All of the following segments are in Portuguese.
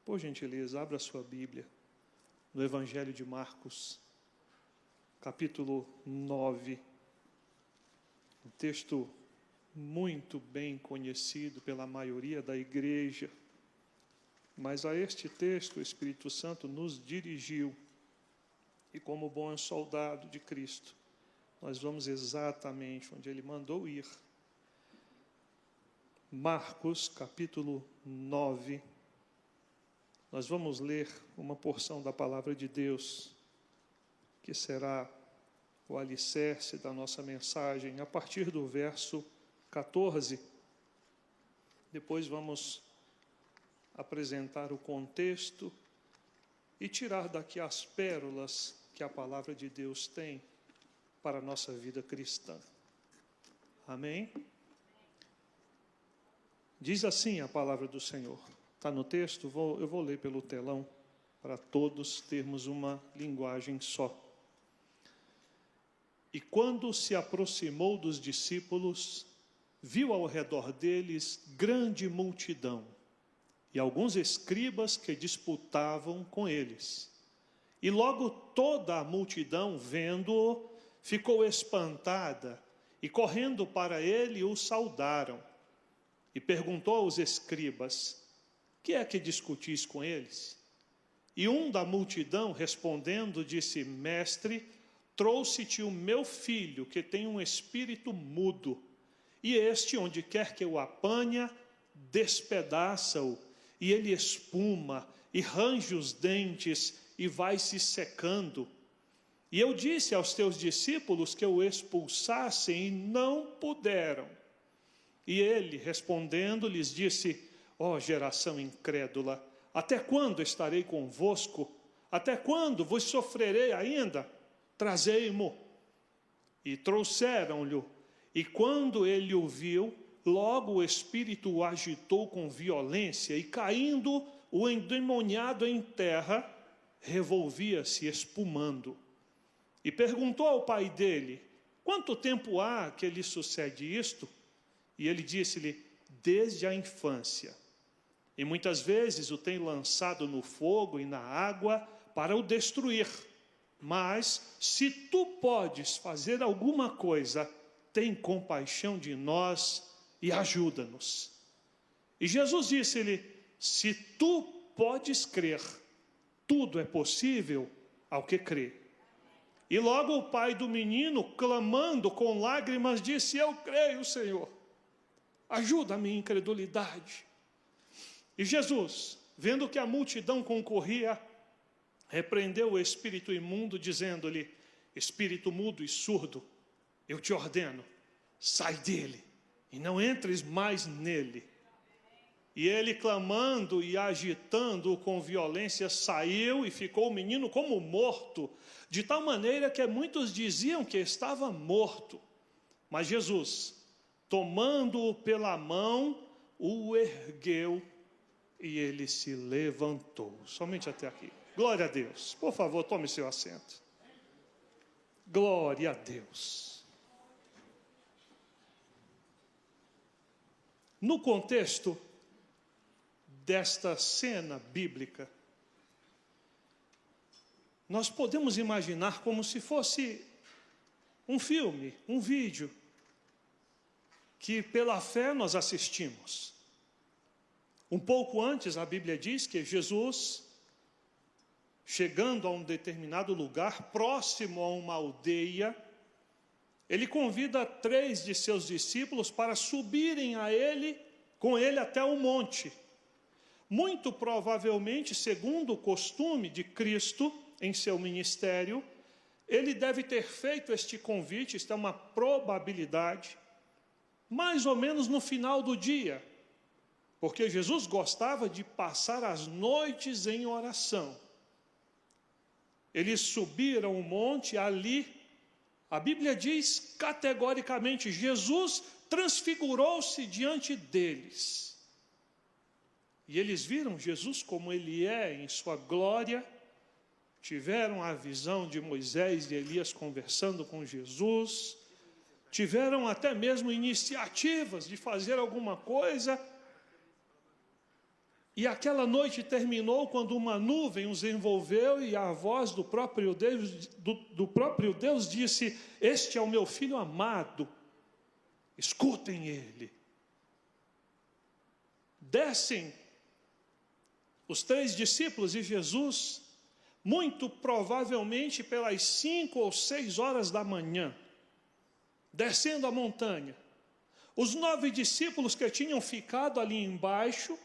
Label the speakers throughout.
Speaker 1: Por gentileza, abra a sua Bíblia no Evangelho de Marcos, capítulo 9. Um texto muito bem conhecido pela maioria da igreja. Mas a este texto o Espírito Santo nos dirigiu. E como bom soldado de Cristo, nós vamos exatamente onde Ele mandou ir. Marcos, capítulo 9. Nós vamos ler uma porção da palavra de Deus, que será o alicerce da nossa mensagem, a partir do verso 14. Depois vamos apresentar o contexto e tirar daqui as pérolas que a palavra de Deus tem para a nossa vida cristã. Amém? Diz assim a palavra do Senhor. Está no texto? Eu vou ler pelo telão, para todos termos uma linguagem só. E quando se aproximou dos discípulos, viu ao redor deles grande multidão, e alguns escribas que disputavam com eles. E logo toda a multidão, vendo-o, ficou espantada, e correndo para ele, o saudaram. E perguntou aos escribas: que é que discutis com eles? E um da multidão, respondendo, disse: Mestre, trouxe-te o meu filho, que tem um espírito mudo, e este, onde quer que o apanha, despedaça-o, e ele espuma, e range os dentes, e vai se secando. E eu disse aos teus discípulos que o expulsassem, e não puderam. E ele, respondendo, lhes disse: ó geração incrédula, até quando estarei convosco? Até quando vos sofrerei ainda? Trazei-mo. E trouxeram-lhe, e quando ele o viu, logo o espírito o agitou com violência, e caindo o endemoniado em terra, revolvia-se espumando. E perguntou ao pai dele: quanto tempo há que lhe sucede isto? E ele disse-lhe: desde a infância. E muitas vezes o tem lançado no fogo e na água para o destruir. Mas, se tu podes fazer alguma coisa, tem compaixão de nós e ajuda-nos. E Jesus disse-lhe: se tu podes crer, tudo é possível ao que crê. E logo o pai do menino, clamando com lágrimas, disse: eu creio, Senhor, ajuda a minha incredulidade. E Jesus, vendo que a multidão concorria, repreendeu o espírito imundo, dizendo-lhe: espírito mudo e surdo, eu te ordeno, sai dele, e não entres mais nele. E ele, clamando e agitando-o com violência, saiu, e ficou o menino como morto, de tal maneira que muitos diziam que estava morto. Mas Jesus, tomando-o pela mão, o ergueu, e ele se levantou. Somente até aqui. Glória a Deus. Por favor, tome seu assento. Glória a Deus. No contexto desta cena bíblica, nós podemos imaginar como se fosse um filme, um vídeo, que pela fé nós assistimos. Um pouco antes, a Bíblia diz que Jesus, chegando a um determinado lugar, próximo a uma aldeia, ele convida 3 de seus discípulos para subirem com ele até o monte. Muito provavelmente, segundo o costume de Cristo em seu ministério, ele deve ter feito este convite, isto é uma probabilidade, mais ou menos no final do dia, porque Jesus gostava de passar as noites em oração. Eles subiram o monte, ali, a Bíblia diz categoricamente, Jesus transfigurou-se diante deles. E eles viram Jesus como ele é, em sua glória, tiveram a visão de Moisés e Elias conversando com Jesus, tiveram até mesmo iniciativas de fazer alguma coisa. E aquela noite terminou quando uma nuvem os envolveu e a voz do próprio Deus disse: este é o meu filho amado, escutem ele. Descem os 3 discípulos e Jesus, muito provavelmente pelas 5 ou 6 horas da manhã, descendo a montanha. Os 9 discípulos que tinham ficado ali embaixo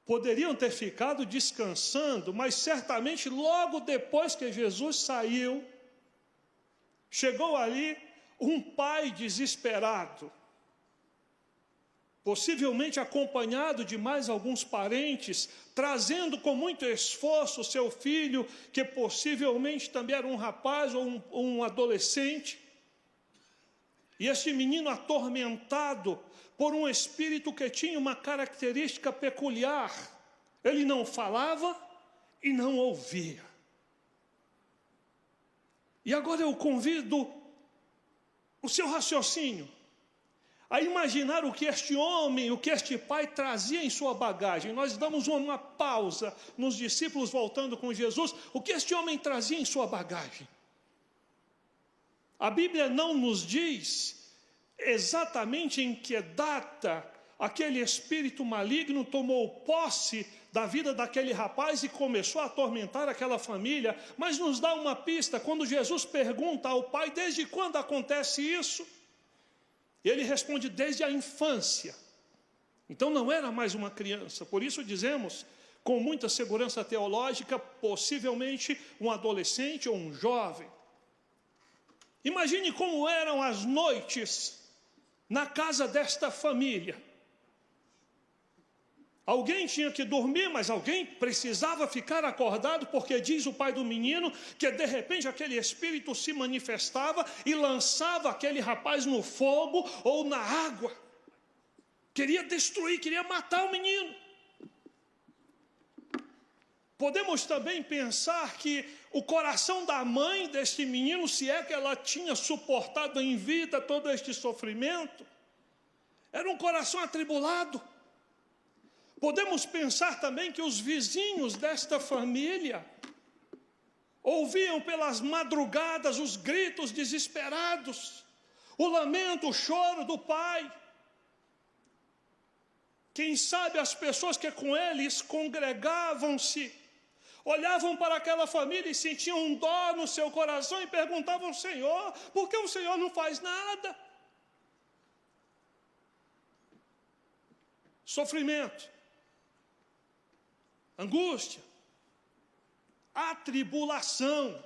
Speaker 1: poderiam ter ficado descansando, mas certamente logo depois que Jesus saiu, chegou ali um pai desesperado, possivelmente acompanhado de mais alguns parentes, trazendo com muito esforço seu filho, que possivelmente também era um rapaz ou um adolescente. E este menino atormentado por um espírito que tinha uma característica peculiar. Ele não falava e não ouvia. E agora eu convido o seu raciocínio a imaginar o que este homem, o que este pai trazia em sua bagagem. Nós damos uma pausa nos discípulos voltando com Jesus. O que este homem trazia em sua bagagem? A Bíblia não nos diz exatamente em que data aquele espírito maligno tomou posse da vida daquele rapaz e começou a atormentar aquela família, mas nos dá uma pista quando Jesus pergunta ao pai: desde quando acontece isso? Ele responde: desde a infância. Então não era mais uma criança, por isso dizemos com muita segurança teológica, possivelmente um adolescente ou um jovem. Imagine como eram as noites na casa desta família. Alguém tinha que dormir, mas alguém precisava ficar acordado, porque diz o pai do menino que de repente aquele espírito se manifestava e lançava aquele rapaz no fogo ou na água. Queria destruir, queria matar o menino. Podemos também pensar que o coração da mãe deste menino, se é que ela tinha suportado em vida todo este sofrimento, era um coração atribulado. Podemos pensar também que os vizinhos desta família ouviam pelas madrugadas os gritos desesperados, o lamento, o choro do pai. Quem sabe as pessoas que com eles congregavam-se, olhavam para aquela família e sentiam um dó no seu coração e perguntavam: Senhor, por que o Senhor não faz nada? Sofrimento, angústia, atribulação,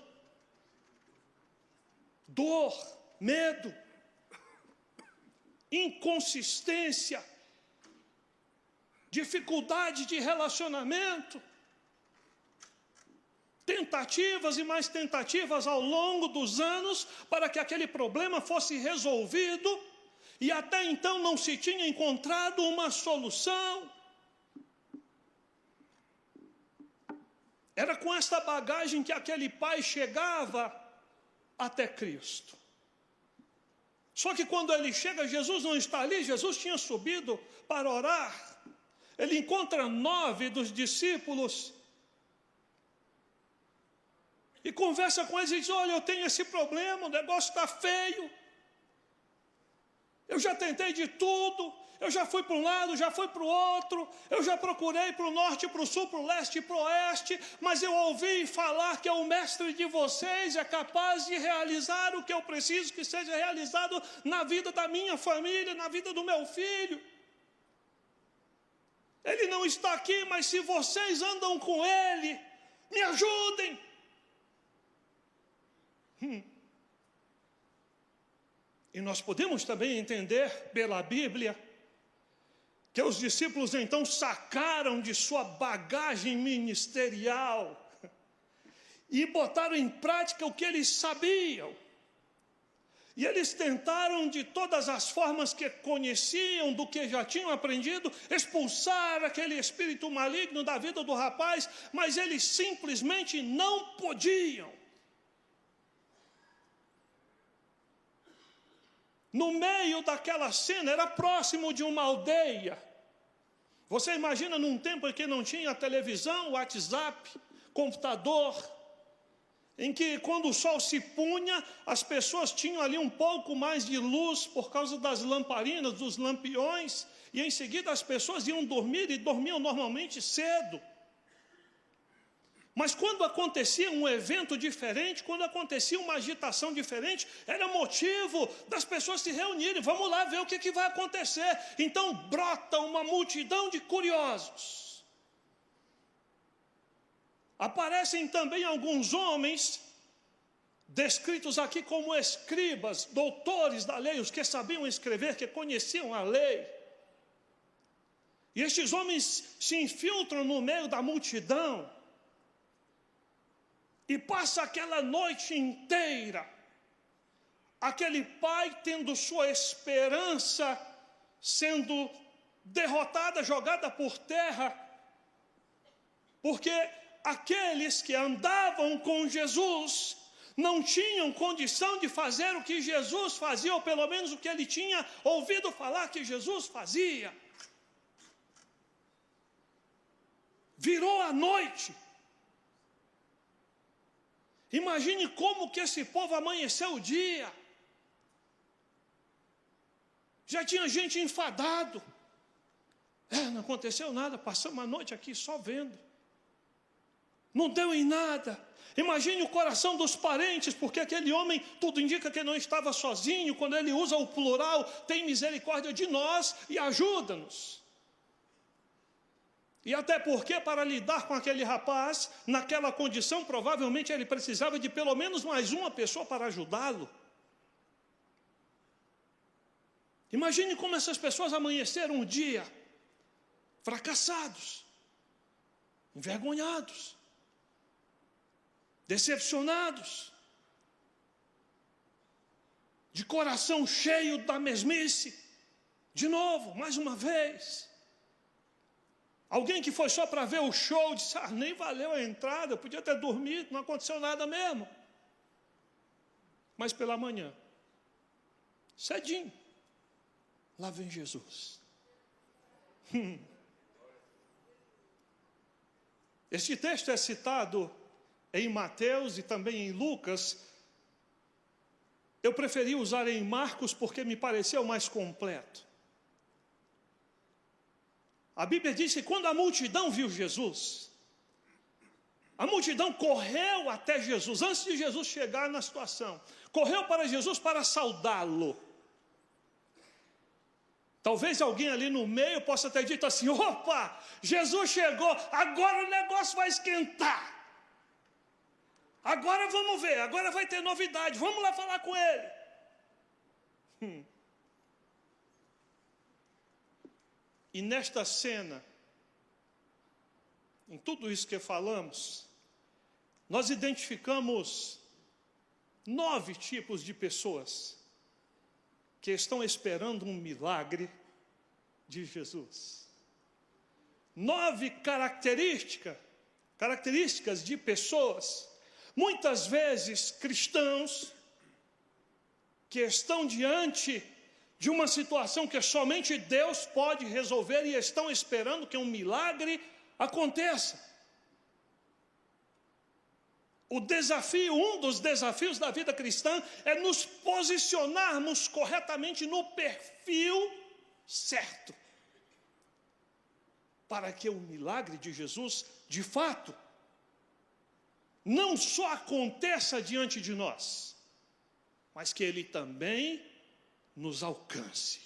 Speaker 1: dor, medo, inconsistência, dificuldade de relacionamento, tentativas e mais tentativas ao longo dos anos para que aquele problema fosse resolvido, e até então não se tinha encontrado uma solução. Era com esta bagagem que aquele pai chegava até Cristo. Só que quando ele chega, Jesus não está ali, Jesus tinha subido para orar. Ele encontra 9 dos discípulos e conversa com eles e diz: olha, eu tenho esse problema, o negócio está feio. Eu já tentei de tudo, eu já fui para um lado, já fui para o outro, eu já procurei para o norte, para o sul, para o leste e para o oeste, mas eu ouvi falar que o mestre de vocês é capaz de realizar o que eu preciso que seja realizado na vida da minha família, na vida do meu filho. Ele não está aqui, mas se vocês andam com ele, me ajudem. E nós podemos também entender pela Bíblia que os discípulos então sacaram de sua bagagem ministerial e botaram em prática o que eles sabiam. E eles tentaram de todas as formas que conheciam, do que já tinham aprendido, expulsar aquele espírito maligno da vida do rapaz, mas eles simplesmente não podiam. No meio daquela cena, era próximo de uma aldeia. Você imagina num tempo em que não tinha televisão, WhatsApp, computador, em que quando o sol se punha, as pessoas tinham ali um pouco mais de luz por causa das lamparinas, dos lampiões, e em seguida as pessoas iam dormir e dormiam normalmente cedo. Mas quando acontecia um evento diferente, quando acontecia uma agitação diferente, era motivo das pessoas se reunirem. Vamos lá ver o que vai acontecer. Então brota uma multidão de curiosos. Aparecem também alguns homens, descritos aqui como escribas, doutores da lei, os que sabiam escrever, que conheciam a lei. E estes homens se infiltram no meio da multidão. E passa aquela noite inteira, aquele pai tendo sua esperança sendo derrotada, jogada por terra, porque aqueles que andavam com Jesus não tinham condição de fazer o que Jesus fazia, ou pelo menos o que ele tinha ouvido falar que Jesus fazia. Virou a noite. Imagine como que esse povo amanheceu o dia. Já tinha gente enfadado. Não aconteceu nada, passamos a noite aqui só vendo. Não deu em nada. Imagine o coração dos parentes, porque aquele homem, tudo indica que não estava sozinho. Quando ele usa o plural, tem misericórdia de nós e ajuda-nos. E até porque, para lidar com aquele rapaz, naquela condição, provavelmente ele precisava de pelo menos mais uma pessoa para ajudá-lo. Imagine como essas pessoas amanheceram um dia, fracassados, envergonhados, decepcionados, de coração cheio da mesmice, de novo, mais uma vez. Alguém que foi só para ver o show, disse, nem valeu a entrada, eu podia ter dormido, não aconteceu nada mesmo. Mas pela manhã, cedinho, lá vem Jesus. Este texto é citado em Mateus e também em Lucas. Eu preferi usar em Marcos porque me pareceu mais completo. A Bíblia diz que quando a multidão viu Jesus, a multidão correu até Jesus, antes de Jesus chegar na situação, correu para Jesus para saudá-lo. Talvez alguém ali no meio possa ter dito assim, opa, Jesus chegou, agora o negócio vai esquentar. Agora vamos ver, agora vai ter novidade, vamos lá falar com ele. E nesta cena, em tudo isso que falamos, nós identificamos 9 tipos de pessoas que estão esperando um milagre de Jesus. 9 características de pessoas, muitas vezes cristãos, que estão diante de uma situação que somente Deus pode resolver e estão esperando que um milagre aconteça. Um dos desafios da vida cristã é nos posicionarmos corretamente no perfil certo, para que o milagre de Jesus, de fato, não só aconteça diante de nós, mas que ele também nos alcance.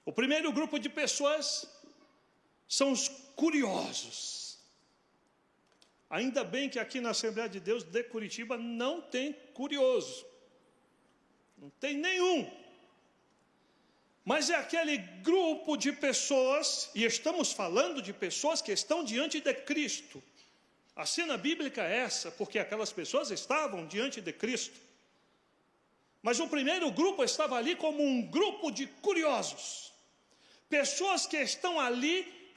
Speaker 1: O primeiro grupo de pessoas são os curiosos. Ainda bem que aqui na Assembleia de Deus de Curitiba não tem curioso. Não tem nenhum. Mas é aquele grupo de pessoas, e estamos falando de pessoas que estão diante de Cristo. A cena bíblica é essa, porque aquelas pessoas estavam diante de Cristo. Mas o primeiro grupo estava ali como um grupo de curiosos. Pessoas que estão ali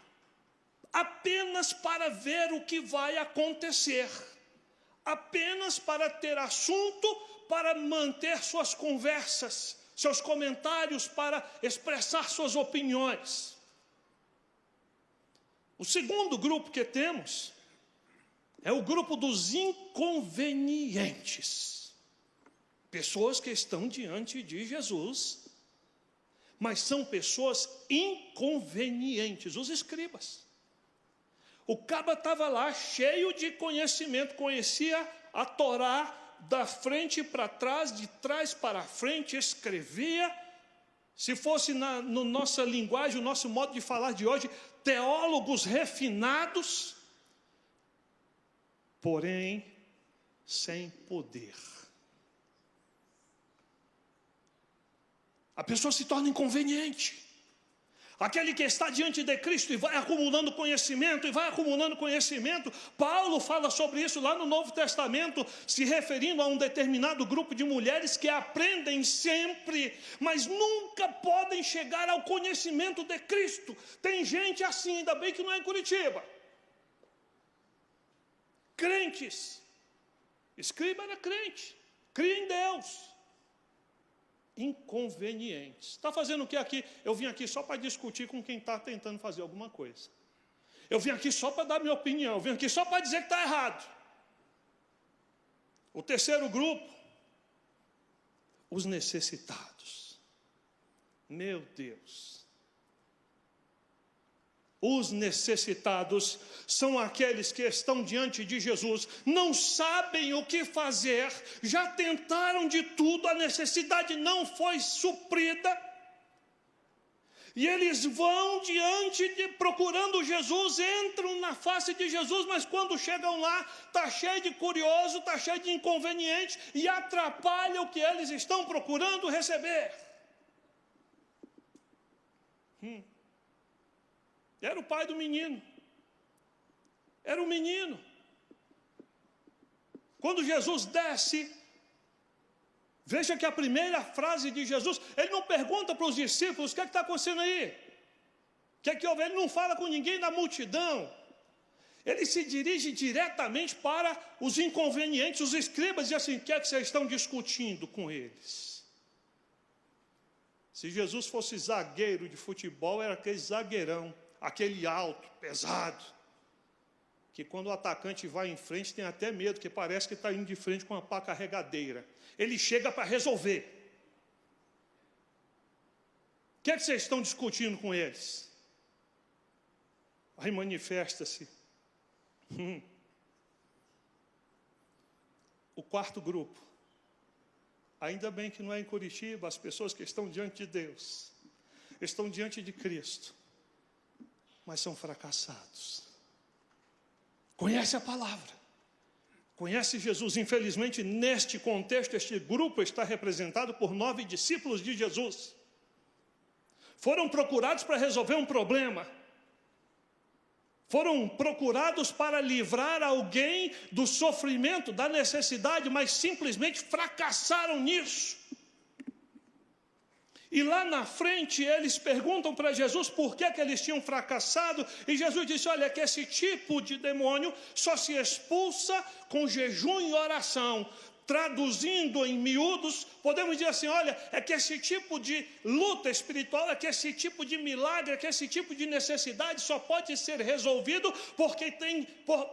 Speaker 1: apenas para ver o que vai acontecer. Apenas para ter assunto, para manter suas conversas, seus comentários para expressar suas opiniões. O segundo grupo que temos é o grupo dos inconvenientes. Pessoas que estão diante de Jesus, mas são pessoas inconvenientes, os escribas. O caba estava lá cheio de conhecimento, conhecia a Torá da frente para trás, de trás para frente, escrevia. Se fosse na nossa linguagem, o nosso modo de falar de hoje, teólogos refinados, porém sem poder. A pessoa se torna inconveniente. Aquele que está diante de Cristo e vai acumulando conhecimento, Paulo fala sobre isso lá no Novo Testamento, se referindo a um determinado grupo de mulheres que aprendem sempre, mas nunca podem chegar ao conhecimento de Cristo. Tem gente assim, ainda bem que não é em Curitiba. Crentes. Escriba era crente, cria em Deus. Inconvenientes. Está fazendo o que aqui? Eu vim aqui só para discutir com quem está tentando fazer alguma coisa. Eu vim aqui só para dar minha opinião. Eu vim aqui só para dizer que está errado. O terceiro grupo, os necessitados. Meu Deus. Os necessitados são aqueles que estão diante de Jesus, não sabem o que fazer, já tentaram de tudo, a necessidade não foi suprida, e eles vão procurando Jesus, entram na face de Jesus, mas quando chegam lá, está cheio de curioso, está cheio de inconveniente, e atrapalha o que eles estão procurando receber. Era o pai do menino. Era um menino. Quando Jesus desce, veja que a primeira frase de Jesus, ele não pergunta para os discípulos, o que é que está acontecendo aí? O que é que houve? Ele não fala com ninguém da multidão. Ele se dirige diretamente para os inconvenientes, os escribas, e assim, o que é que vocês estão discutindo com eles? Se Jesus fosse zagueiro de futebol, era aquele zagueirão, aquele alto, pesado, que quando o atacante vai em frente tem até medo, que parece que está indo de frente com uma pá carregadeira. Ele chega para resolver. O que é que vocês estão discutindo com eles? Aí manifesta-se. O quarto grupo. Ainda bem que não é em Curitiba, as pessoas que estão diante de Deus, estão diante de Cristo, mas são fracassados. Conhece a palavra, conhece Jesus. Infelizmente, neste contexto, este grupo está representado por 9 discípulos de Jesus. Foram procurados para resolver um problema. Foram procurados para livrar alguém do sofrimento, da necessidade, mas simplesmente fracassaram nisso. E lá na frente eles perguntam para Jesus por que eles tinham fracassado. E Jesus disse, olha, que esse tipo de demônio só se expulsa com jejum e oração. Traduzindo em miúdos, podemos dizer assim, olha, é que esse tipo de luta espiritual, é que esse tipo de milagre, é que esse tipo de necessidade só pode ser resolvido porque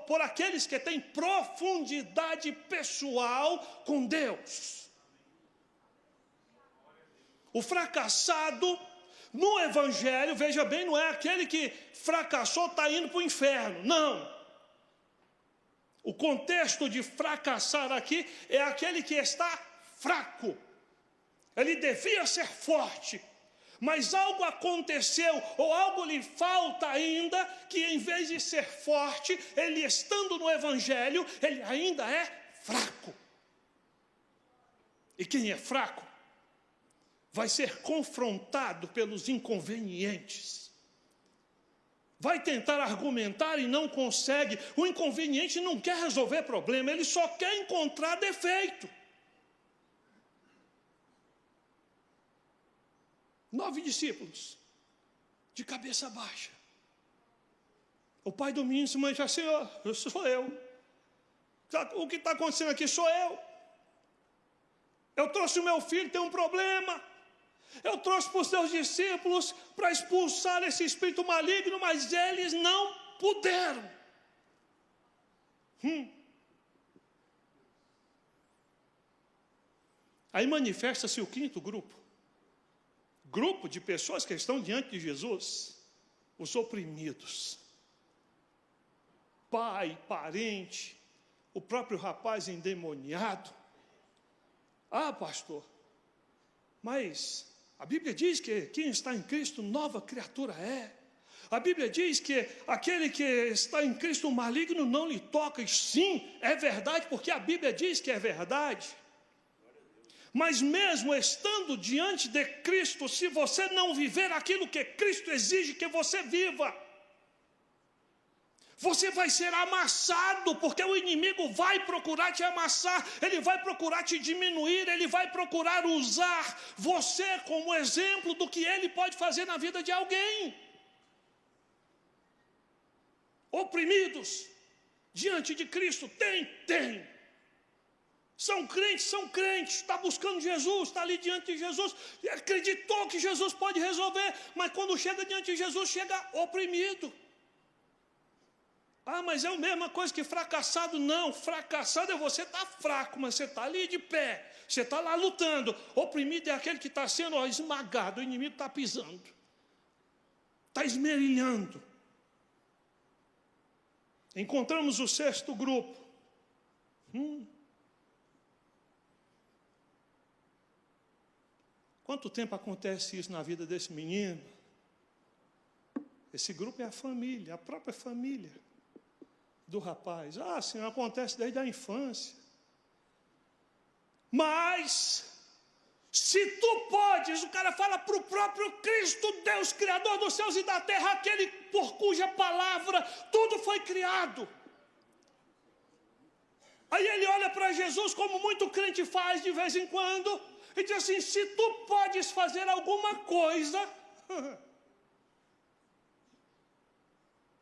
Speaker 1: por aqueles que têm profundidade pessoal com Deus. O fracassado no Evangelho, veja bem, não é aquele que fracassou, está indo para o inferno. Não. O contexto de fracassar aqui é aquele que está fraco. Ele devia ser forte, mas algo aconteceu, ou algo lhe falta ainda, que em vez de ser forte, ele estando no Evangelho, ele ainda é fraco. E quem é fraco vai ser confrontado pelos inconvenientes. Vai tentar argumentar e não consegue. O inconveniente não quer resolver problema, ele só quer encontrar defeito. 9 discípulos, de cabeça baixa. O pai do menino se mancha assim, sou eu. O que está acontecendo aqui sou eu. Eu trouxe o meu filho, tem um problema. Eu trouxe para os seus discípulos para expulsar esse espírito maligno, mas eles não puderam. Aí manifesta-se o quinto grupo. Grupo de pessoas que estão diante de Jesus, os oprimidos. Pai, parente, o próprio rapaz endemoniado. Ah, pastor, mas a Bíblia diz que quem está em Cristo, nova criatura é. A Bíblia diz que aquele que está em Cristo, o maligno não lhe toca. E sim, é verdade, porque a Bíblia diz que é verdade. Mas mesmo estando diante de Cristo, se você não viver aquilo que Cristo exige que você viva, você vai ser amassado, porque o inimigo vai procurar te amassar, ele vai procurar te diminuir, ele vai procurar usar você como exemplo do que ele pode fazer na vida de alguém. Oprimidos diante de Cristo, tem. São crentes, está buscando Jesus, está ali diante de Jesus, acreditou que Jesus pode resolver, mas quando chega diante de Jesus, chega oprimido. Ah, mas é a mesma coisa que fracassado. Não, fracassado é você estar fraco, mas você está ali de pé, você está lá lutando. Oprimido é aquele que está sendo esmagado, o inimigo está pisando, está esmerilhando. Encontramos o sexto grupo. Quanto tempo acontece isso na vida desse menino? Esse grupo é a família, a própria família do rapaz. Ah, Senhor, acontece desde a infância. Mas, se tu podes, o cara fala para o próprio Cristo, Deus, Criador dos céus e da terra, aquele por cuja palavra tudo foi criado. Aí ele olha para Jesus, como muito crente faz de vez em quando, e diz assim: se tu podes fazer alguma coisa.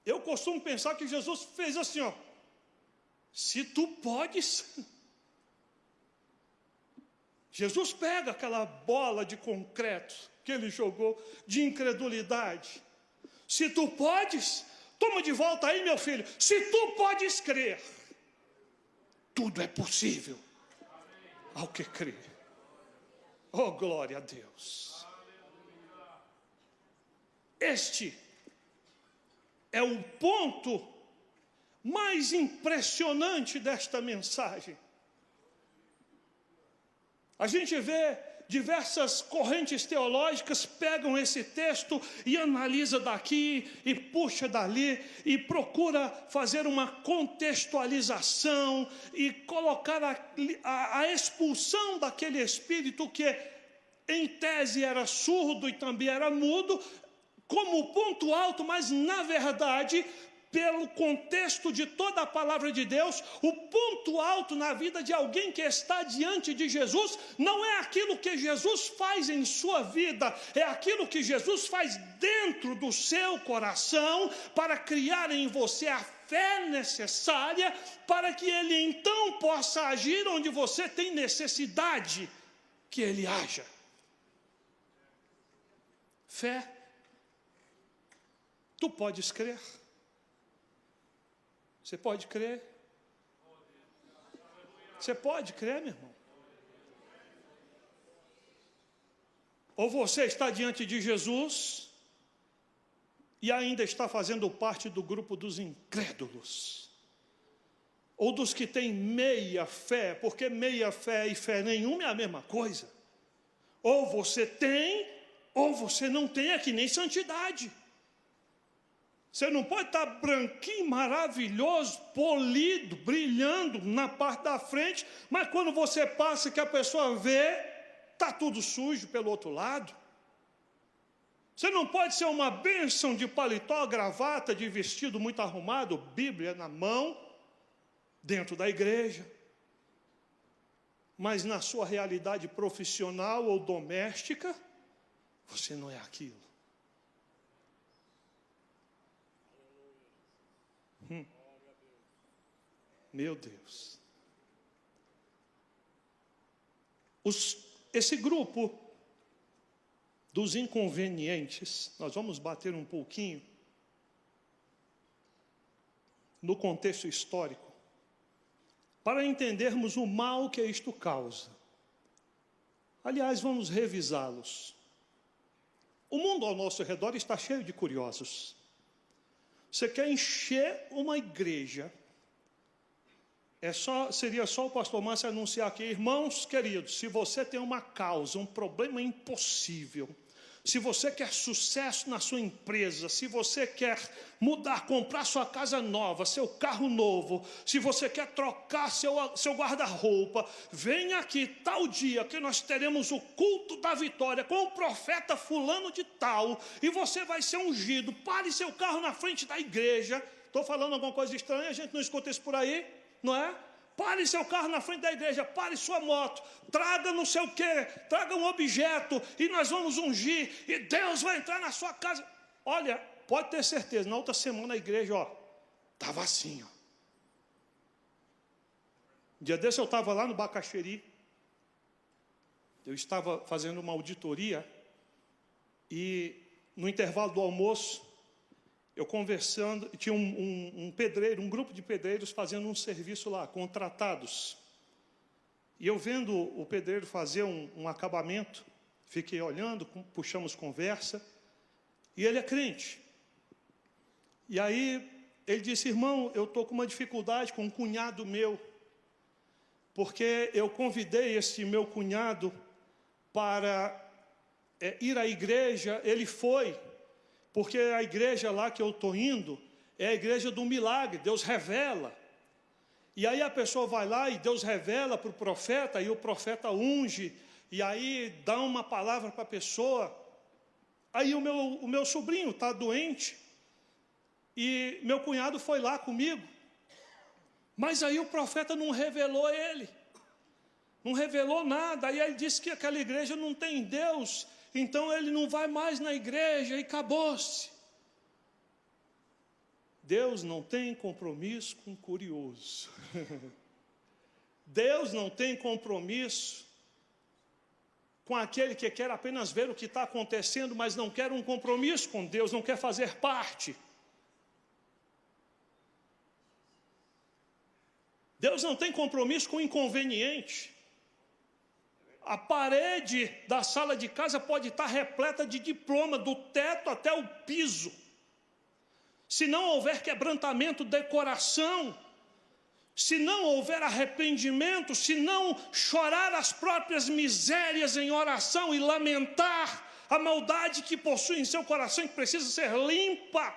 Speaker 1: Eu costumo pensar que Jesus fez assim, ó. Se tu podes. Jesus pega aquela bola de concreto que ele jogou de incredulidade. Se tu podes, toma de volta aí, meu filho. Se tu podes crer, tudo é possível ao que crê. Oh, glória a Deus. Este é o ponto mais impressionante desta mensagem. A gente vê diversas correntes teológicas pegam esse texto e analisa daqui e puxa dali e procura fazer uma contextualização e colocar a expulsão daquele espírito que em tese era surdo e também era mudo como ponto alto, mas na verdade, pelo contexto de toda a palavra de Deus, o ponto alto na vida de alguém que está diante de Jesus não é aquilo que Jesus faz em sua vida, é aquilo que Jesus faz dentro do seu coração para criar em você a fé necessária para que ele então possa agir onde você tem necessidade que ele haja. Fé. Tu podes crer? Você pode crer? Você pode crer, meu irmão? Ou você está diante de Jesus e ainda está fazendo parte do grupo dos incrédulos, ou dos que têm meia fé, porque meia fé e fé nenhuma é a mesma coisa. Ou você tem, ou você não tem, é que nem santidade. Você não pode estar branquinho, maravilhoso, polido, brilhando na parte da frente, mas quando você passa que a pessoa vê, está tudo sujo pelo outro lado. Você não pode ser uma bênção de paletó, gravata, de vestido muito arrumado, Bíblia na mão, dentro da igreja, mas na sua realidade profissional ou doméstica, você não é aquilo. Meu Deus. Esse grupo dos inconvenientes, nós vamos bater um pouquinho no contexto histórico, para entendermos o mal que isto causa. Aliás, vamos revisá-los. O mundo ao nosso redor está cheio de curiosos. Você quer encher uma igreja, seria só o pastor Márcio anunciar aqui: irmãos queridos, se você tem uma causa, um problema impossível, se você quer sucesso na sua empresa, se você quer mudar, comprar sua casa nova, seu carro novo, se você quer trocar seu guarda-roupa, venha aqui tal dia que nós teremos o culto da vitória com o profeta fulano de tal, e você vai ser ungido. Pare seu carro na frente da igreja. Estou falando alguma coisa estranha? A gente não escuta isso por aí, não é? Pare seu carro na frente da igreja, pare sua moto, traga não sei o quê, traga um objeto e nós vamos ungir e Deus vai entrar na sua casa. Olha, pode ter certeza, na outra semana a igreja, estava assim, Um dia desse eu estava lá no Bacaxeri, eu estava fazendo uma auditoria e no intervalo do almoço, eu conversando, tinha um pedreiro, um grupo de pedreiros fazendo um serviço lá, contratados. E eu vendo o pedreiro fazer um acabamento, fiquei olhando, puxamos conversa, e ele é crente. E aí ele disse: irmão, eu estou com uma dificuldade com um cunhado meu, porque eu convidei esse meu cunhado para ir à igreja, ele foi, porque a igreja lá que eu estou indo é a igreja do milagre, Deus revela. E aí a pessoa vai lá e Deus revela para o profeta, e o profeta unge, e aí dá uma palavra para a pessoa. Aí o meu sobrinho está doente, e meu cunhado foi lá comigo, mas aí o profeta não revelou ele, não revelou nada. Aí ele disse que aquela igreja não tem Deus, então ele não vai mais na igreja e acabou-se. Deus não tem compromisso com o curioso. Deus não tem compromisso com aquele que quer apenas ver o que está acontecendo, mas não quer um compromisso com Deus, não quer fazer parte. Deus não tem compromisso com o inconveniente. A parede da sala de casa pode estar repleta de diploma, do teto até o piso. Se não houver quebrantamento de coração, se não houver arrependimento, se não chorar as próprias misérias em oração e lamentar a maldade que possui em seu coração e que precisa ser limpa,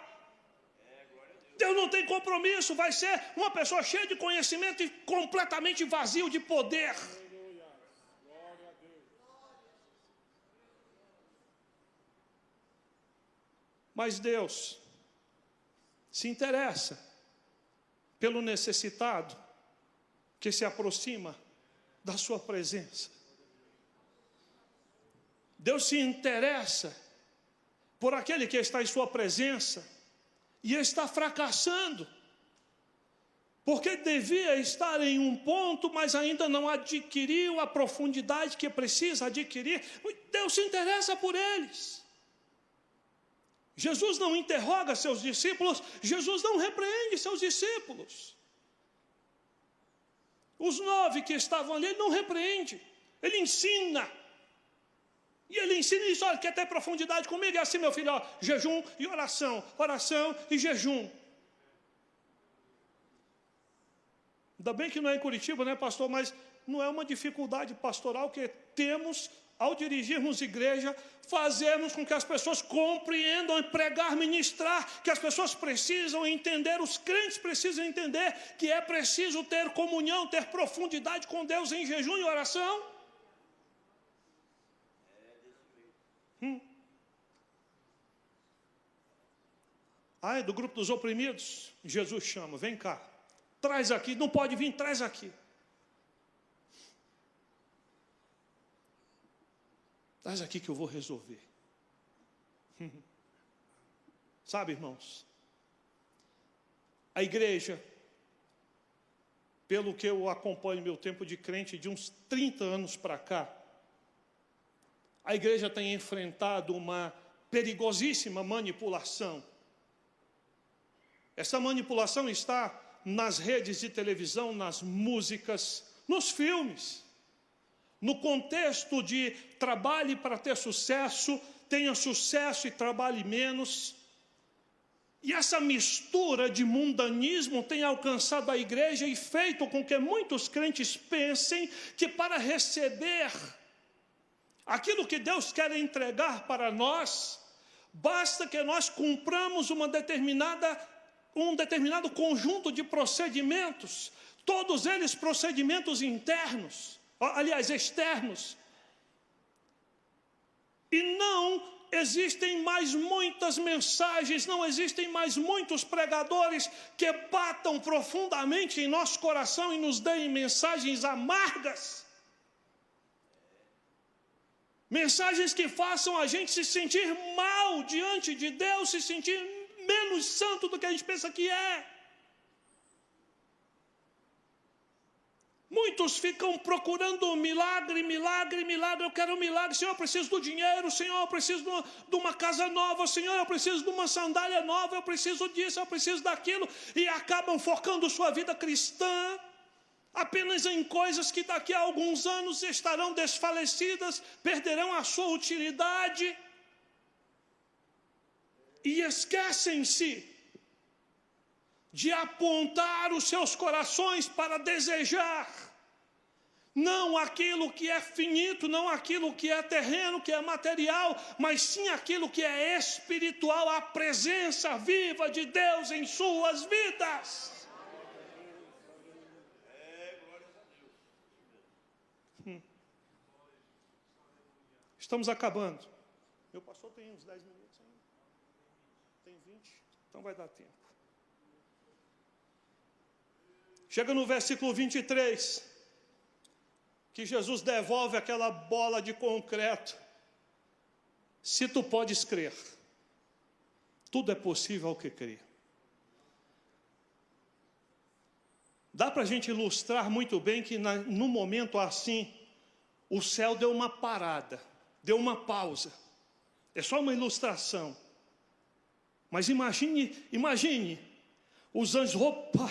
Speaker 1: Deus não tem compromisso, vai ser uma pessoa cheia de conhecimento e completamente vazio de poder. Mas Deus se interessa pelo necessitado que se aproxima da sua presença. Deus se interessa por aquele que está em sua presença e está fracassando, porque devia estar em um ponto, mas ainda não adquiriu a profundidade que precisa adquirir. Deus se interessa por eles. Jesus não interroga seus discípulos, Jesus não repreende seus discípulos. Os 9 que estavam ali, ele não repreende, ele ensina. E ele ensina isso: olha, quer ter profundidade comigo? É assim, meu filho, jejum e oração, oração e jejum. Ainda bem que não é em Curitiba, né, pastor? Mas não é uma dificuldade pastoral que temos ao dirigirmos igreja, fazermos com que as pessoas compreendam e pregar, ministrar, que as pessoas precisam entender, os crentes precisam entender que é preciso ter comunhão, ter profundidade com Deus em jejum e oração. É do grupo dos oprimidos, Jesus chama: vem cá, traz aqui, não pode vir, traz aqui. Traz aqui que eu vou resolver. Sabe, irmãos, a igreja, pelo que eu acompanho meu tempo de crente, de uns 30 anos para cá, A igreja tem enfrentado uma perigosíssima manipulação. Essa manipulação está nas redes de televisão, nas músicas, nos filmes. No contexto de trabalhe para ter sucesso, tenha sucesso e trabalhe menos. E essa mistura de mundanismo tem alcançado a igreja e feito com que muitos crentes pensem que para receber aquilo que Deus quer entregar para nós, basta que nós cumpramos um determinado conjunto de procedimentos, todos eles procedimentos internos, aliás, externos. E não existem mais muitas mensagens, não existem mais muitos pregadores que batam profundamente em nosso coração e nos deem mensagens amargas. Mensagens que façam a gente se sentir mal diante de Deus, se sentir menos santo do que a gente pensa que é. Muitos ficam procurando milagre, milagre, milagre. Eu quero um milagre. Senhor, eu preciso do dinheiro. Senhor, eu preciso de uma casa nova. Senhor, eu preciso de uma sandália nova. Eu preciso disso, eu preciso daquilo. E acabam focando sua vida cristã apenas em coisas que daqui a alguns anos estarão desfalecidas, perderão a sua utilidade. E esquecem-se de apontar os seus corações para desejar não aquilo que é finito, não aquilo que é terreno, que é material, mas sim aquilo que é espiritual, a presença viva de Deus em suas vidas. Estamos acabando. Meu pastor tem uns 10 minutos ainda. Tem 20, então vai dar tempo. Chega no versículo 23, que Jesus devolve aquela bola de concreto. Se tu podes crer, tudo é possível ao que crê. Dá para a gente ilustrar muito bem que num momento assim, o céu deu uma parada, deu uma pausa. É só uma ilustração. Mas imagine os anjos, opa,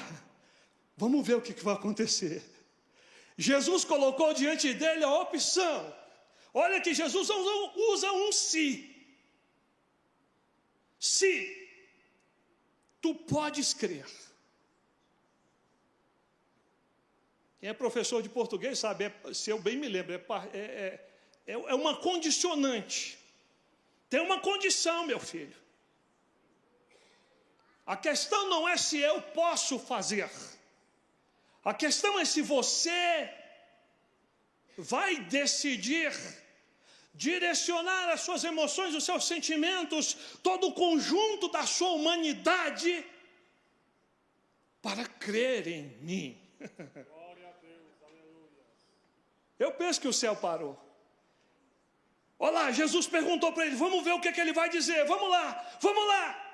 Speaker 1: vamos ver o que vai acontecer. Jesus colocou diante dele a opção. Olha que Jesus usa um se. Se tu podes crer. Quem é professor de português sabe, se eu bem me lembro, é uma condicionante. Tem uma condição, meu filho. A questão não é se eu posso fazer. A questão é se você vai decidir direcionar as suas emoções, os seus sentimentos, todo o conjunto da sua humanidade para crer em mim. Eu penso que o céu parou. Olá, Jesus perguntou para ele, vamos ver o que ele vai dizer, vamos lá, vamos lá.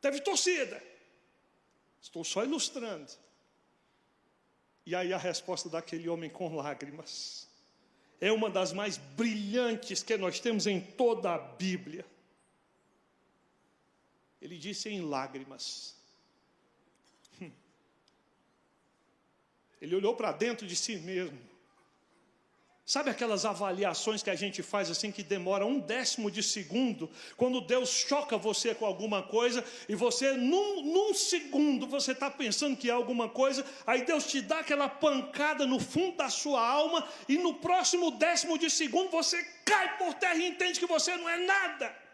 Speaker 1: Teve torcida. Estou só ilustrando. E aí a resposta daquele homem com lágrimas é uma das mais brilhantes que nós temos em toda a Bíblia. Ele disse em lágrimas. Ele olhou para dentro de si mesmo. Sabe aquelas avaliações que a gente faz assim, que demora 1/10 de segundo, quando Deus choca você com alguma coisa, e você, num segundo, você está pensando que é alguma coisa, aí Deus te dá aquela pancada no fundo da sua alma, e no próximo 1/10 de segundo, você cai por terra e entende que você não é nada.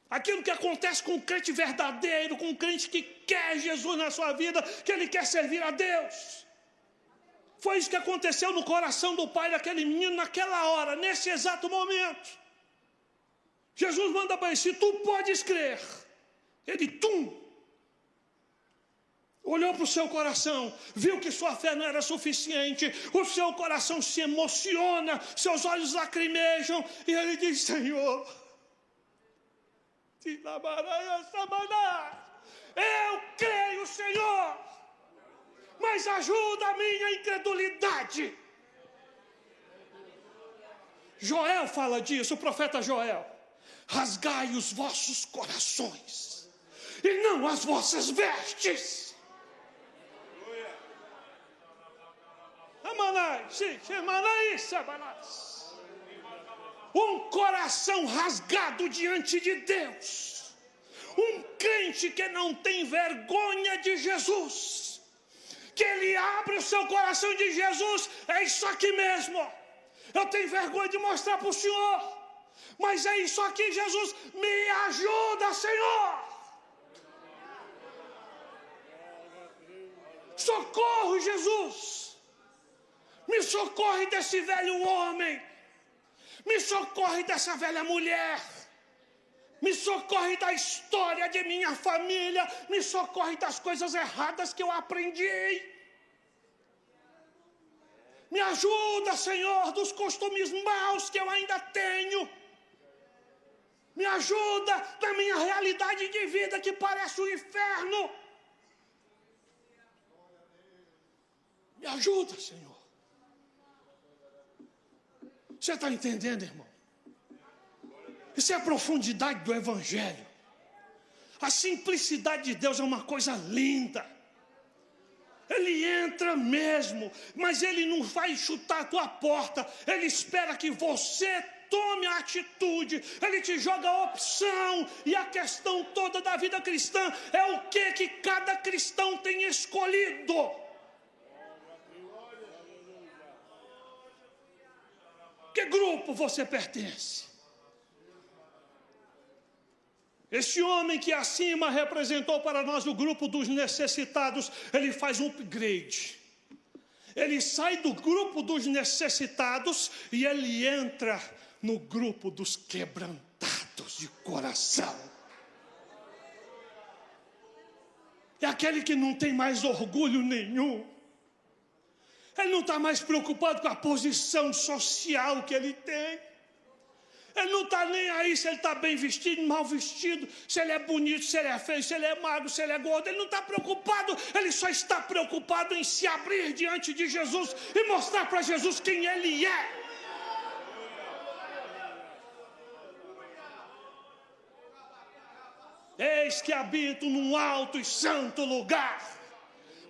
Speaker 1: Aquilo que acontece com um crente verdadeiro, com um crente que quer Jesus na sua vida, que ele quer servir a Deus. Foi isso que aconteceu no coração do pai daquele menino naquela hora, nesse exato momento. Jesus manda para ele, se tu podes crer. Ele, olhou para o seu coração, viu que sua fé não era suficiente, o seu coração se emociona, seus olhos lacrimejam, e ele diz, Senhor, eu creio, Senhor, mas ajuda a minha incredulidade. Joel fala disso, o profeta Joel. Rasgai os vossos corações e não as vossas vestes. Um coração rasgado diante de Deus. Um crente que não tem vergonha de Jesus. Que ele abre o seu coração de Jesus. É isso aqui mesmo. Eu tenho vergonha de mostrar para o Senhor. Mas é isso aqui, Jesus. Me ajuda, Senhor. Socorro, Jesus. Me socorre desse velho homem. Me socorre dessa velha mulher. Me socorre da história de minha família. Me socorre das coisas erradas que eu aprendi. Me ajuda, Senhor, dos costumes maus que eu ainda tenho. Me ajuda na minha realidade de vida que parece um inferno. Me ajuda, Senhor. Você está entendendo, irmão? Isso é a profundidade do Evangelho. A simplicidade de Deus é uma coisa linda. Ele entra mesmo, mas Ele não vai chutar a tua porta. Ele espera que você tome a atitude. Ele te joga a opção. E a questão toda da vida cristã é o que cada cristão tem escolhido. Que grupo você pertence? Este homem que acima representou para nós o grupo dos necessitados, ele faz um upgrade. Ele sai do grupo dos necessitados e ele entra no grupo dos quebrantados de coração. É aquele que não tem mais orgulho nenhum. Ele não está mais preocupado com a posição social que ele tem. Ele não está nem aí se ele está bem vestido, mal vestido, se ele é bonito, se ele é feio, se ele é magro, se ele é gordo. Ele não está preocupado, ele só está preocupado em se abrir diante de Jesus e mostrar para Jesus quem ele é. Eis que habito num alto e santo lugar,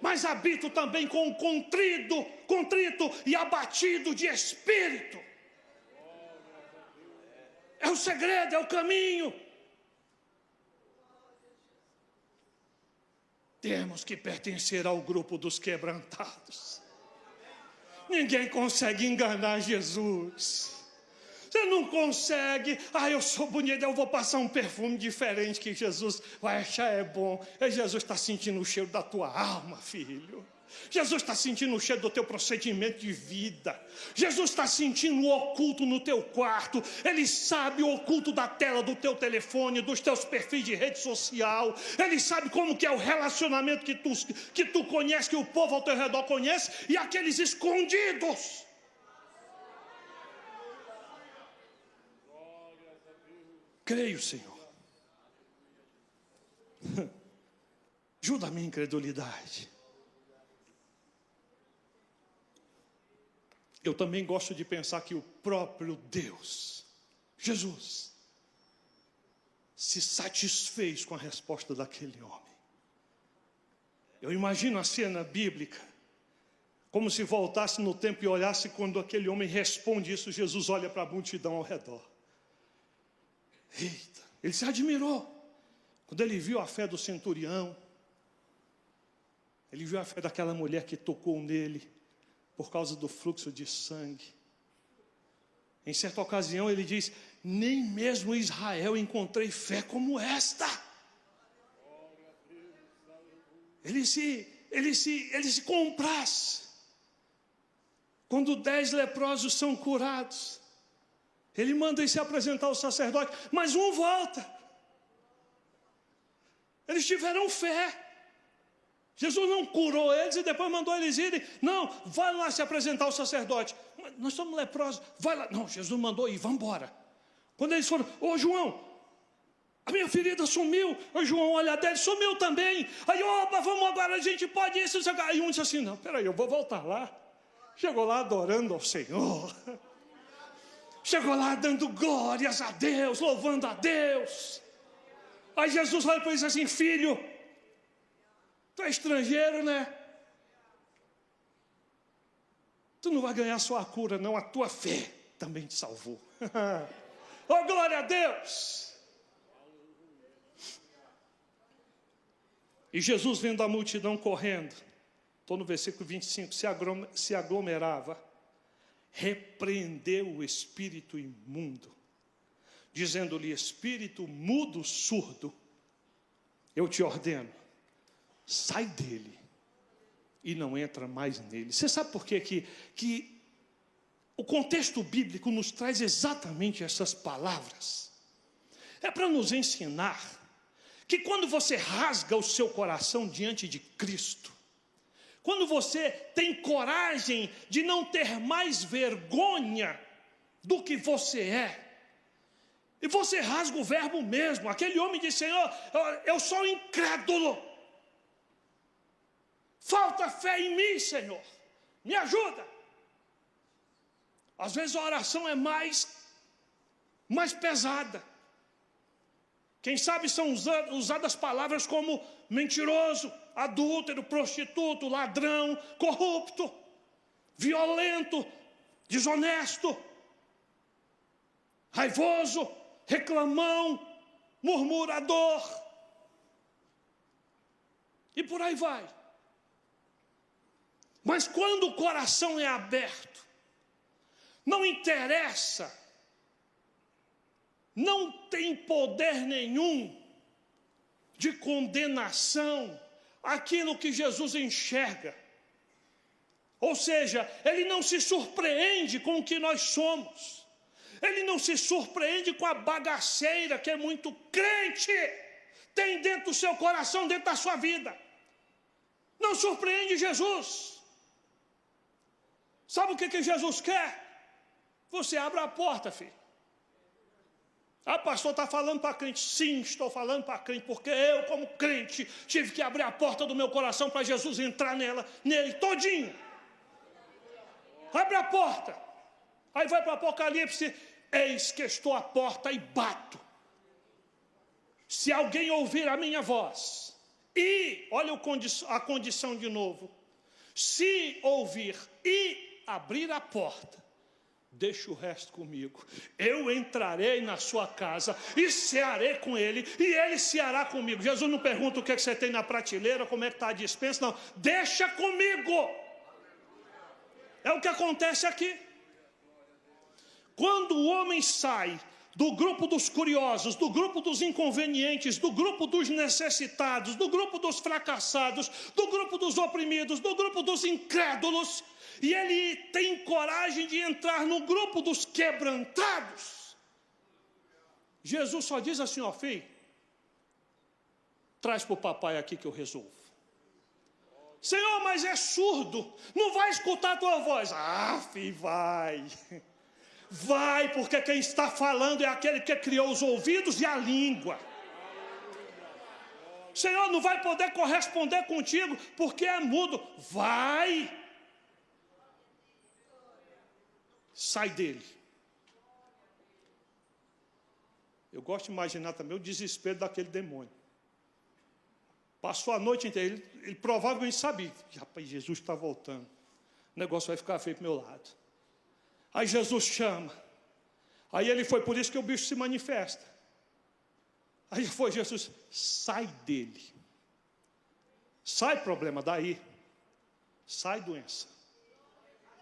Speaker 1: mas habito também com o contrito e abatido de espírito. É o segredo, é o caminho. Temos que pertencer ao grupo dos quebrantados. Ninguém consegue enganar Jesus. Você não consegue. Eu sou bonito, eu vou passar um perfume diferente que Jesus vai achar é bom. Jesus está sentindo o cheiro da tua alma, filho. Jesus está sentindo o cheiro do teu procedimento de vida. Jesus está sentindo o oculto no teu quarto. Ele sabe o oculto da tela do teu telefone, dos teus perfis de rede social. Ele sabe como que é o relacionamento que tu conhece, que o povo ao teu redor conhece, e aqueles escondidos. Creio, Senhor. Ajuda a minha incredulidade. Eu também gosto de pensar que o próprio Deus, Jesus, se satisfez com a resposta daquele homem. Eu imagino a cena bíblica, como se voltasse no tempo e olhasse quando aquele homem responde isso, Jesus olha para a multidão ao redor. Eita, ele se admirou quando ele viu a fé do centurião, ele viu a fé daquela mulher que tocou nele, por causa do fluxo de sangue. Em certa ocasião ele diz: nem mesmo em Israel encontrei fé como esta. Ele se compraz. Quando 10 leprosos são curados, ele manda ir se apresentar ao sacerdote, mas um volta. Eles tiveram fé. Jesus não curou eles e depois mandou eles irem. Não, vai lá se apresentar ao sacerdote. Nós somos leprosos, vai lá. Não, Jesus mandou ir, vamos embora. Quando eles foram: ô João, a minha ferida sumiu. O João olha dele, sumiu também. Aí, opa, vamos agora, a gente pode ir. Aí um disse assim: não, peraí, eu vou voltar lá. Chegou lá adorando ao Senhor. Chegou lá dando glórias a Deus, louvando a Deus. Aí Jesus olha para ele e diz assim: filho, tu é estrangeiro, né? Tu não vai ganhar só a cura, não, a tua fé também te salvou. Oh, glória a Deus! E Jesus, vendo a multidão correndo, estou no versículo 25, se aglomerava, repreendeu o espírito imundo, dizendo-lhe: espírito mudo, surdo, eu te ordeno, sai dele e não entra mais nele. Você sabe por quê que o contexto bíblico nos traz exatamente essas palavras? É para nos ensinar que quando você rasga o seu coração diante de Cristo, quando você tem coragem de não ter mais vergonha do que você é, e você rasga o verbo mesmo, aquele homem diz: Senhor, eu sou incrédulo, falta fé em mim, Senhor, me ajuda. Às vezes a oração é mais pesada. Quem sabe são usadas palavras como mentiroso, adúltero, prostituto, ladrão, corrupto, violento, desonesto, raivoso, reclamão, murmurador. E por aí vai. Mas quando o coração é aberto, não interessa, não tem poder nenhum de condenação aquilo que Jesus enxerga. Ou seja, ele não se surpreende com o que nós somos. Ele não se surpreende com a bagaceira que é muito crente tem dentro do seu coração, dentro da sua vida. Não surpreende Jesus. Sabe o que Jesus quer? Você abre a porta, filho. Ah, pastor, está falando para crente. Sim, estou falando para crente, porque eu, como crente, tive que abrir a porta do meu coração para Jesus entrar nele todinho. Abre a porta. Aí vai para o Apocalipse: eis que estou à porta e bato. Se alguém ouvir a minha voz, e, olha a condição de novo, se ouvir e abrir a porta, deixa o resto comigo. Eu entrarei na sua casa e cearei com ele, e ele ceará comigo. Jesus não pergunta o que você tem na prateleira, como é que está a despensa, não. Deixa comigo. É o que acontece aqui. Quando o homem sai do grupo dos curiosos, do grupo dos inconvenientes, do grupo dos necessitados, do grupo dos fracassados, do grupo dos oprimidos, do grupo dos incrédulos, e ele tem coragem de entrar no grupo dos quebrantados, Jesus só diz assim: ó, filho, traz para o papai aqui que eu resolvo. Senhor, mas é surdo, não vai escutar a tua voz. Ah, filho, vai, porque quem está falando é aquele que criou os ouvidos e a língua. Senhor, não vai poder corresponder contigo porque é mudo. Vai. Sai dele. Eu gosto de imaginar também o desespero daquele demônio. Passou a noite inteira, ele provavelmente sabia: rapaz, Jesus está voltando, o negócio vai ficar feio para o meu lado. Aí Jesus chama, aí ele foi, por isso que o bicho se manifesta. Aí foi Jesus: sai dele, sai problema daí, sai doença,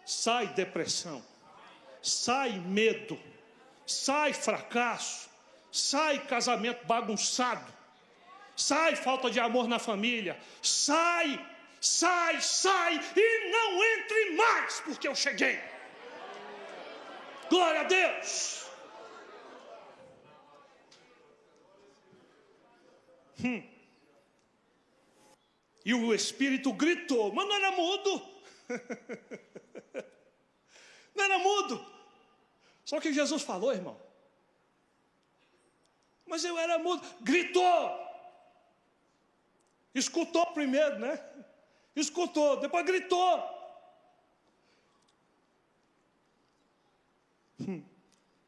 Speaker 1: sai depressão, sai medo, sai fracasso, sai casamento bagunçado, sai falta de amor na família, sai, e não entre mais, porque eu cheguei. Glória a Deus. E o Espírito gritou, mas não era mudo. Não era mudo. Só que Jesus falou, irmão: mas eu era mudo. Gritou. Escutou primeiro, né? Escutou, depois gritou.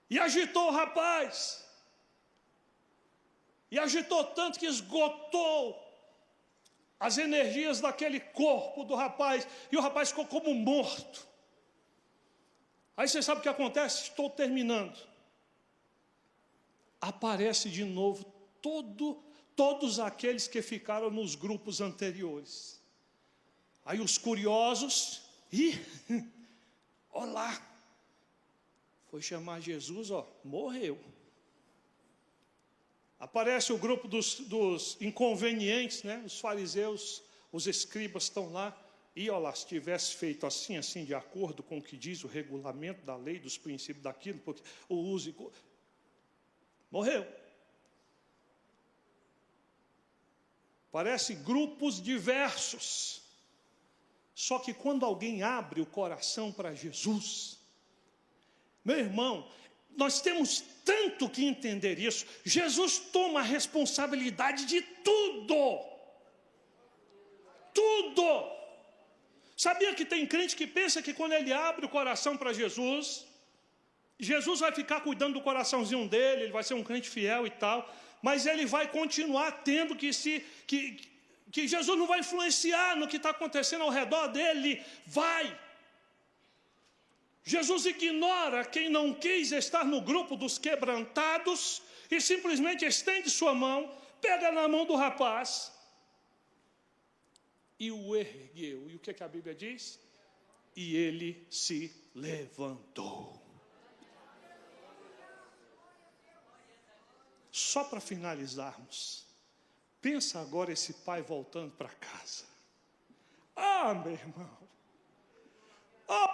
Speaker 1: E agitou o rapaz. E agitou tanto que esgotou as energias daquele corpo do rapaz. E o rapaz ficou como morto. Aí você sabe o que acontece? Estou terminando. Aparece de novo todos aqueles que ficaram nos grupos anteriores. Aí os curiosos, olá, foi chamar Jesus, morreu. Aparece o grupo dos inconvenientes, né? Os fariseus, os escribas estão lá. E olha lá, se tivesse feito assim, de acordo com o que diz o regulamento da lei, dos princípios daquilo, porque o uso... Morreu. Parece grupos diversos. Só que quando alguém abre o coração para Jesus, meu irmão, nós temos tanto que entender isso. Jesus toma a responsabilidade de tudo. Tudo. Sabia que tem crente que pensa que quando ele abre o coração para Jesus, Jesus vai ficar cuidando do coraçãozinho dele, ele vai ser um crente fiel e tal, mas ele vai continuar tendo que Jesus não vai influenciar no que está acontecendo ao redor dele. Vai. Jesus ignora quem não quis estar no grupo dos quebrantados e simplesmente estende sua mão, pega na mão do rapaz e o ergueu. E o que a Bíblia diz? E ele se levantou. Só para finalizarmos, pensa agora esse pai voltando para casa. Meu irmão.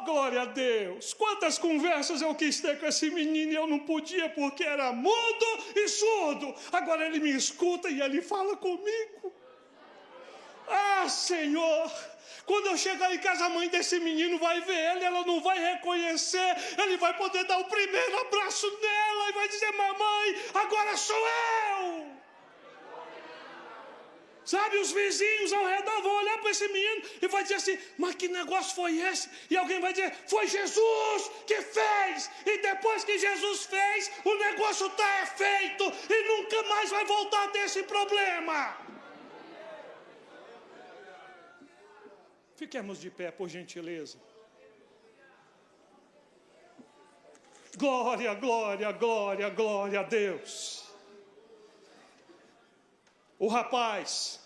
Speaker 1: Glória a Deus. Quantas conversas eu quis ter com esse menino e eu não podia porque era mudo e surdo. Agora ele me escuta e ele fala comigo. Senhor, quando eu chegar em casa, a mãe desse menino vai ver ele, ela não vai reconhecer, ele vai poder dar o primeiro abraço nela e vai dizer: mamãe, agora sou eu. Sabe, os vizinhos ao redor vão olhar para esse menino e vai dizer assim: mas que negócio foi esse? E alguém vai dizer: foi Jesus que fez. E depois que Jesus fez, o negócio está feito e nunca mais vai voltar a ter esse problema. Fiquemos de pé, por gentileza. Glória, glória, glória, glória a Deus. O rapaz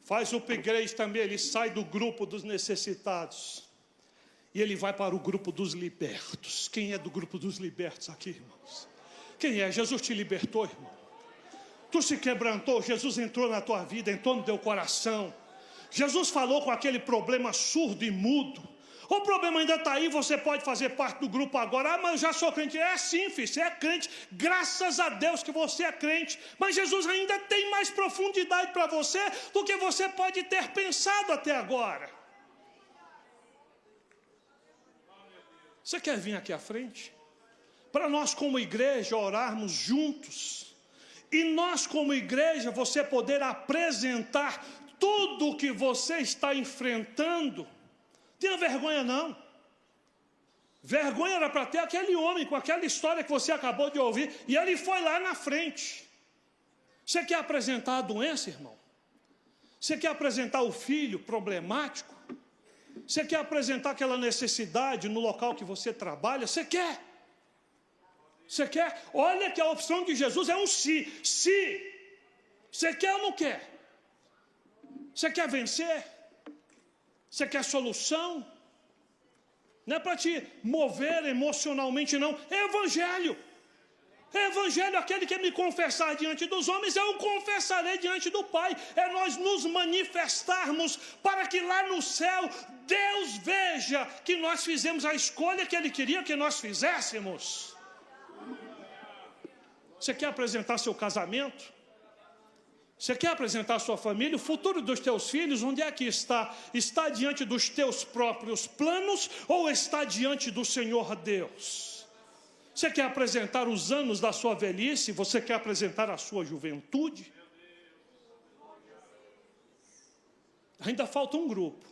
Speaker 1: faz o upgrade também, ele sai do grupo dos necessitados e ele vai para o grupo dos libertos. Quem é do grupo dos libertos aqui, irmãos? Quem é? Jesus te libertou, irmão. Tu se quebrantou, Jesus entrou na tua vida, entrou no teu coração. Jesus falou com aquele problema surdo e mudo. O problema ainda está aí, você pode fazer parte do grupo agora. Mas eu já sou crente. Sim, filho, você é crente. Graças a Deus que você é crente. Mas Jesus ainda tem mais profundidade para você do que você pode ter pensado até agora. Você quer vir aqui à frente? Para nós como igreja orarmos juntos. E nós como igreja, você poder apresentar tudo o que você está enfrentando. Tenha vergonha não. Vergonha era para ter aquele homem com aquela história que você acabou de ouvir. E ele foi lá na frente. Você quer apresentar a doença, irmão? Você quer apresentar o filho problemático? Você quer apresentar aquela necessidade no local que você trabalha? Você quer? Você quer? Olha que a opção de Jesus é um se. Se. Você quer ou não quer? Você quer vencer? Você quer solução? Não é para te mover emocionalmente, não. É evangelho. É evangelho, aquele que me confessar diante dos homens, eu o confessarei diante do Pai. É nós nos manifestarmos para que lá no céu Deus veja que nós fizemos a escolha que Ele queria que nós fizéssemos. Você quer apresentar seu casamento? Você quer apresentar a sua família, o futuro dos teus filhos, onde é que está? Está diante dos teus próprios planos ou está diante do Senhor Deus? Você quer apresentar os anos da sua velhice? Você quer apresentar a sua juventude? Ainda falta um grupo.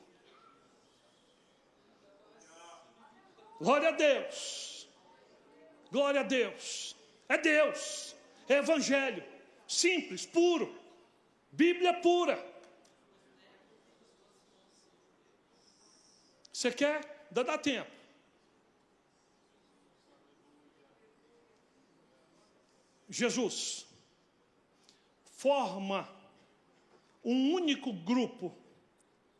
Speaker 1: Glória a Deus. Glória a Deus. É Deus. É Evangelho. Simples, puro. Bíblia pura. Você quer? Dá tempo. Jesus forma um único grupo,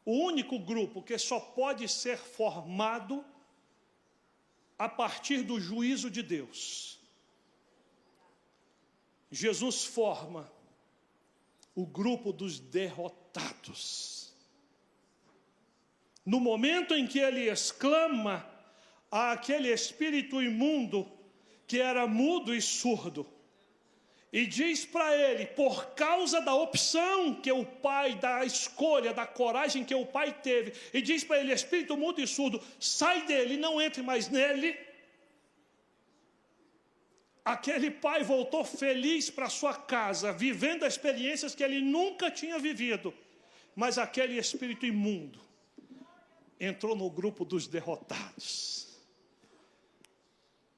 Speaker 1: o único grupo que só pode ser formado a partir do juízo de Deus. Jesus forma o grupo dos derrotados. No momento em que ele exclama àquele espírito imundo que era mudo e surdo, e diz para ele, por causa da opção que o pai, da escolha, da coragem que o pai teve, e diz para ele, espírito mudo e surdo, sai dele, não entre mais nele. Aquele pai voltou feliz para sua casa, vivendo experiências que ele nunca tinha vivido. Mas aquele espírito imundo entrou no grupo dos derrotados.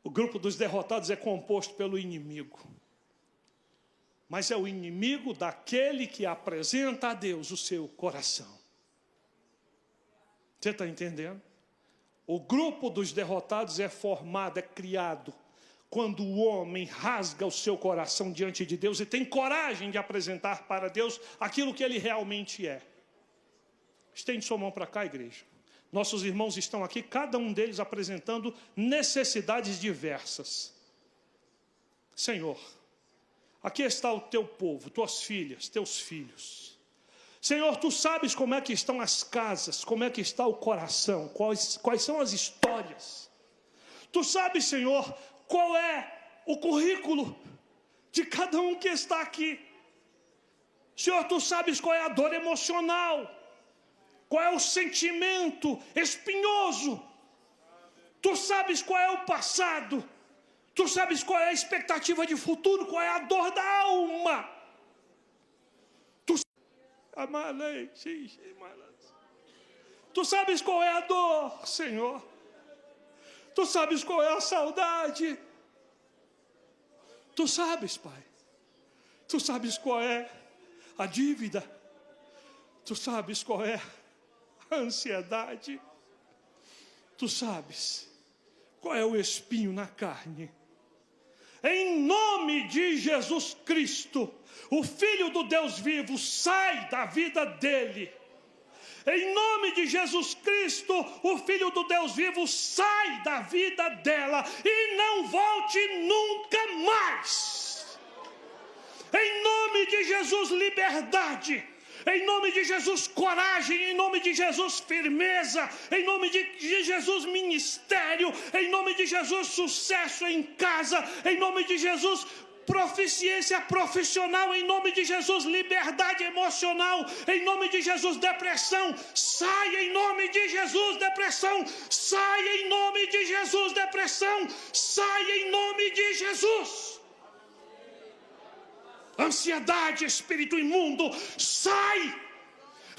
Speaker 1: O grupo dos derrotados é composto pelo inimigo. Mas é o inimigo daquele que apresenta a Deus o seu coração. Você está entendendo? O grupo dos derrotados é formado, é criado, quando o homem rasga o seu coração diante de Deus e tem coragem de apresentar para Deus aquilo que ele realmente é. Estende sua mão para cá, igreja. Nossos irmãos estão aqui, cada um deles apresentando necessidades diversas. Senhor, aqui está o teu povo, tuas filhas, teus filhos. Senhor, tu sabes como é que estão as casas, como é que está o coração, quais são as histórias. Tu sabes, Senhor, qual é o currículo de cada um que está aqui. Senhor, tu sabes qual é a dor emocional, qual é o sentimento espinhoso. Tu sabes qual é o passado. Tu sabes qual é a expectativa de futuro, qual é a dor da alma. Tu sabes qual é a dor, Senhor. Tu sabes qual é a saudade. Tu sabes, Pai. Tu sabes qual é a dívida. Tu sabes qual é a ansiedade. Tu sabes qual é o espinho na carne. Em nome de Jesus Cristo, o Filho do Deus vivo, sai da vida dele. Em nome de Jesus Cristo, o Filho do Deus vivo, sai da vida dela e não volte nunca mais. Em nome de Jesus, liberdade. Em nome de Jesus, coragem. Em nome de Jesus, firmeza. Em nome de Jesus, ministério. Em nome de Jesus, sucesso em casa. Em nome de Jesus, proficiência profissional. Em nome de Jesus, liberdade emocional. Em nome de Jesus, depressão. Sai em nome de Jesus, depressão. Sai em nome de Jesus, depressão. Sai em nome de Jesus. Ansiedade, espírito imundo, sai!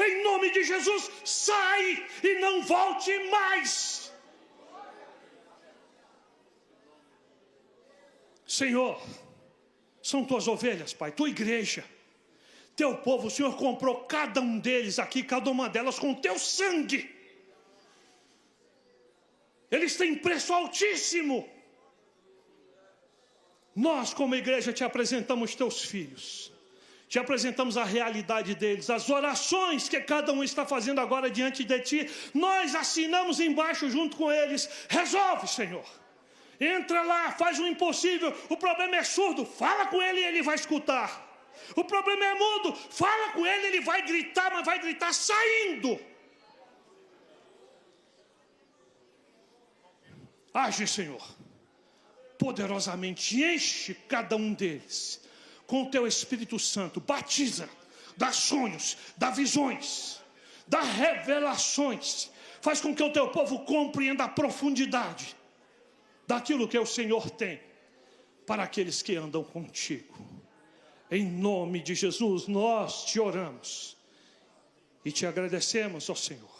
Speaker 1: Em nome de Jesus, sai e não volte mais! Senhor, são tuas ovelhas, Pai, tua igreja, teu povo. O Senhor comprou cada um deles aqui, cada uma delas com teu sangue. Eles têm preço altíssimo. Nós, como igreja, te apresentamos teus filhos, te apresentamos a realidade deles, as orações que cada um está fazendo agora diante de ti, nós assinamos embaixo junto com eles. Resolve, Senhor, entra lá, faz o impossível. O problema é surdo, fala com ele e ele vai escutar. O problema é mudo, fala com ele, ele vai gritar, mas vai gritar saindo. Age, Senhor, poderosamente, enche cada um deles com o teu Espírito Santo, batiza, dá sonhos, dá visões, dá revelações, faz com que o teu povo compreenda a profundidade daquilo que o Senhor tem para aqueles que andam contigo. Em nome de Jesus nós te oramos e te agradecemos, ó Senhor.